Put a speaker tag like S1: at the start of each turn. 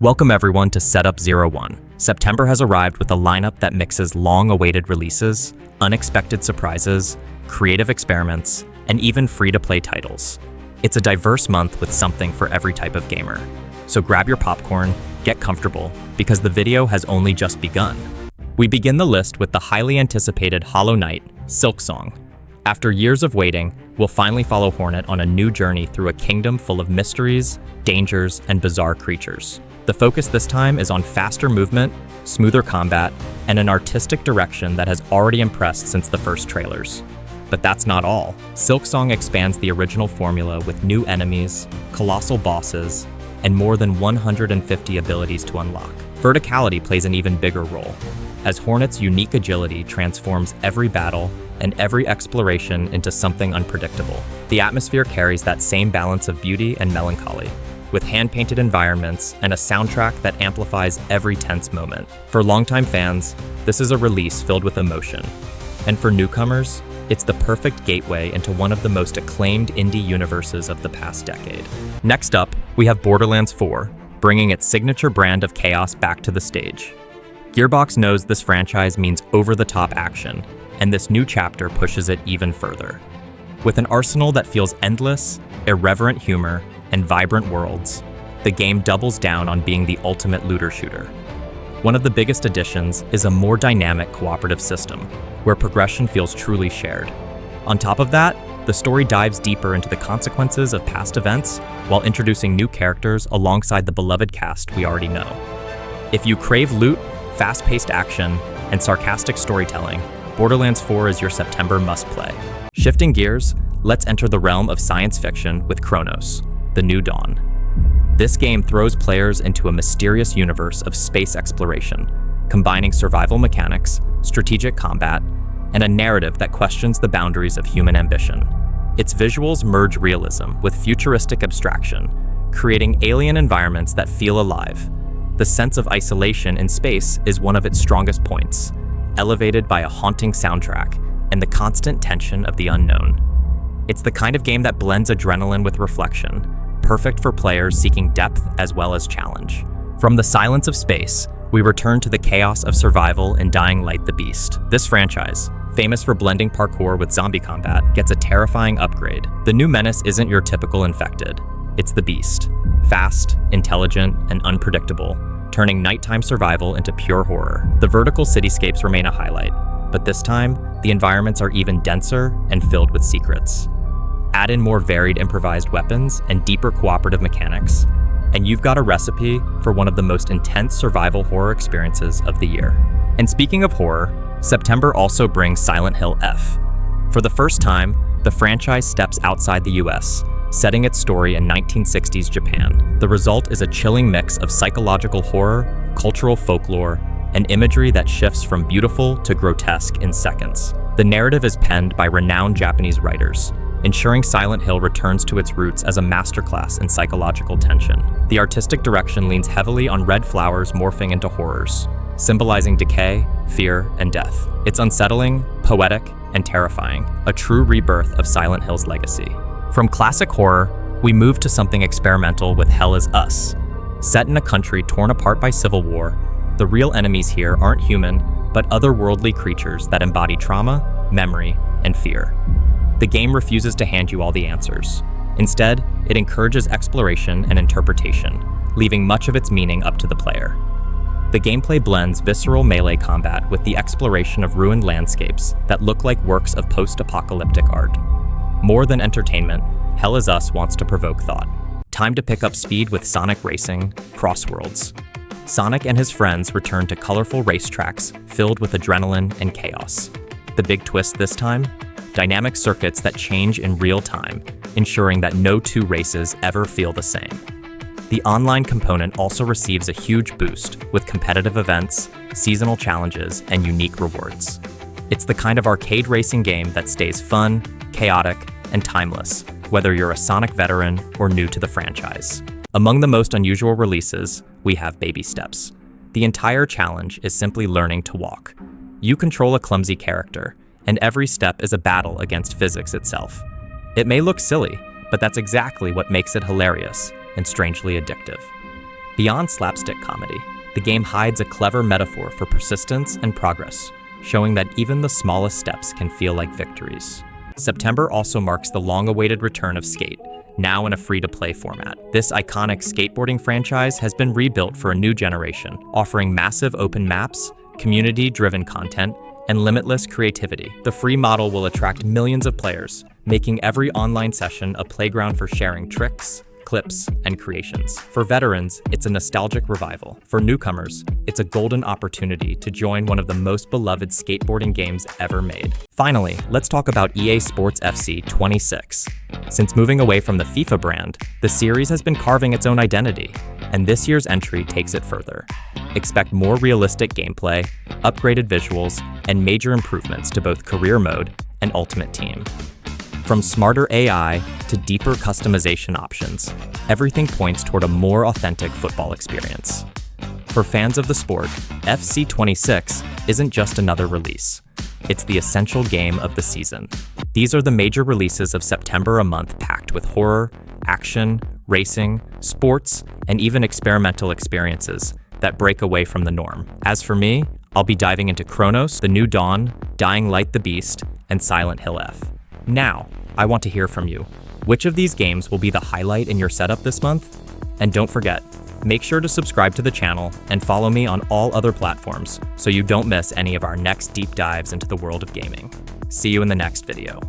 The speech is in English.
S1: Welcome everyone to Setup 01. September has arrived with a lineup that mixes long-awaited releases, unexpected surprises, creative experiments, and even free-to-play titles. It's a diverse month with something for every type of gamer. So grab your popcorn, get comfortable, because the video has only just begun. We begin the list with the highly anticipated Hollow Knight, Silksong. After years of waiting, we'll finally follow Hornet on a new journey through a kingdom full of mysteries, dangers, and bizarre creatures. The focus this time is on faster movement, smoother combat, and an artistic direction that has already impressed since the first trailers. But that's not all. Silksong expands the original formula with new enemies, colossal bosses, and more than 150 abilities to unlock. Verticality plays an even bigger role, as Hornet's unique agility transforms every battle and every exploration into something unpredictable. The atmosphere carries that same balance of beauty and melancholy, with hand-painted environments and a soundtrack that amplifies every tense moment. For longtime fans, this is a release filled with emotion. And for newcomers, it's the perfect gateway into one of the most acclaimed indie universes of the past decade. Next up, we have Borderlands 4, bringing its signature brand of chaos back to the stage. Gearbox knows this franchise means over-the-top action, and this new chapter pushes it even further. With an arsenal that feels endless, irreverent humor, and vibrant worlds, the game doubles down on being the ultimate looter-shooter. One of the biggest additions is a more dynamic cooperative system, where progression feels truly shared. On top of that, the story dives deeper into the consequences of past events while introducing new characters alongside the beloved cast we already know. If you crave loot, fast-paced action, and sarcastic storytelling, Borderlands 4 is your September must-play. Shifting gears, let's enter the realm of science fiction with Cronos, The New Dawn. This game throws players into a mysterious universe of space exploration, combining survival mechanics, strategic combat, and a narrative that questions the boundaries of human ambition. Its visuals merge realism with futuristic abstraction, creating alien environments that feel alive. The sense of isolation in space is one of its strongest points, elevated by a haunting soundtrack and the constant tension of the unknown. It's the kind of game that blends adrenaline with reflection, perfect for players seeking depth as well as challenge. From the silence of space, we return to the chaos of survival in Dying Light the Beast. This franchise, famous for blending parkour with zombie combat, gets a terrifying upgrade. The new menace isn't your typical infected. It's the Beast. Fast, intelligent, and unpredictable, turning nighttime survival into pure horror. The vertical cityscapes remain a highlight, but this time, the environments are even denser and filled with secrets. Add in more varied improvised weapons and deeper cooperative mechanics, and you've got a recipe for one of the most intense survival horror experiences of the year. And speaking of horror, September also brings Silent Hill F. For the first time, the franchise steps outside the US, setting its story in 1960s Japan. The result is a chilling mix of psychological horror, cultural folklore, and imagery that shifts from beautiful to grotesque in seconds. The narrative is penned by renowned Japanese writers, ensuring Silent Hill returns to its roots as a masterclass in psychological tension. The artistic direction leans heavily on red flowers morphing into horrors, symbolizing decay, fear, and death. It's unsettling, poetic, and terrifying, a true rebirth of Silent Hill's legacy. From classic horror, we move to something experimental with Hell Is Us. Set in a country torn apart by civil war, the real enemies here aren't human, but otherworldly creatures that embody trauma, memory, and fear. The game refuses to hand you all the answers. Instead, it encourages exploration and interpretation, leaving much of its meaning up to the player. The gameplay blends visceral melee combat with the exploration of ruined landscapes that look like works of post-apocalyptic art. More than entertainment, Hell Is Us wants to provoke thought. Time to pick up speed with Sonic Racing, CrossWorlds. Sonic and his friends return to colorful racetracks filled with adrenaline and chaos. The big twist this time? Dynamic circuits that change in real time, ensuring that no two races ever feel the same. The online component also receives a huge boost with competitive events, seasonal challenges, and unique rewards. It's the kind of arcade racing game that stays fun, chaotic, and timeless, whether you're a Sonic veteran or new to the franchise. Among the most unusual releases, we have Baby Steps. The entire challenge is simply learning to walk. You control a clumsy character, and every step is a battle against physics itself. It may look silly, but that's exactly what makes it hilarious and strangely addictive. Beyond slapstick comedy, the game hides a clever metaphor for persistence and progress, showing that even the smallest steps can feel like victories. September also marks the long-awaited return of Skate, now in a free-to-play format. This iconic skateboarding franchise has been rebuilt for a new generation, offering massive open maps, community-driven content, and limitless creativity. The free model will attract millions of players, making every online session a playground for sharing tricks, clips, and creations. For veterans, it's a nostalgic revival. For newcomers, it's a golden opportunity to join one of the most beloved skateboarding games ever made. Finally, let's talk about EA Sports FC 26. Since moving away from the FIFA brand, the series has been carving its own identity, and this year's entry takes it further. Expect more realistic gameplay, upgraded visuals, and major improvements to both career mode and Ultimate Team. From smarter AI to deeper customization options, everything points toward a more authentic football experience. For fans of the sport, FC 26 isn't just another release. It's the essential game of the season. These are the major releases of September, a month packed with horror, action, racing, sports, and even experimental experiences that break away from the norm. As for me, I'll be diving into Cronos, The New Dawn, Dying Light the Beast, and Silent Hill F. Now, I want to hear from you. Which of these games will be the highlight in your setup this month? And don't forget, make sure to subscribe to the channel and follow me on all other platforms so you don't miss any of our next deep dives into the world of gaming. See you in the next video.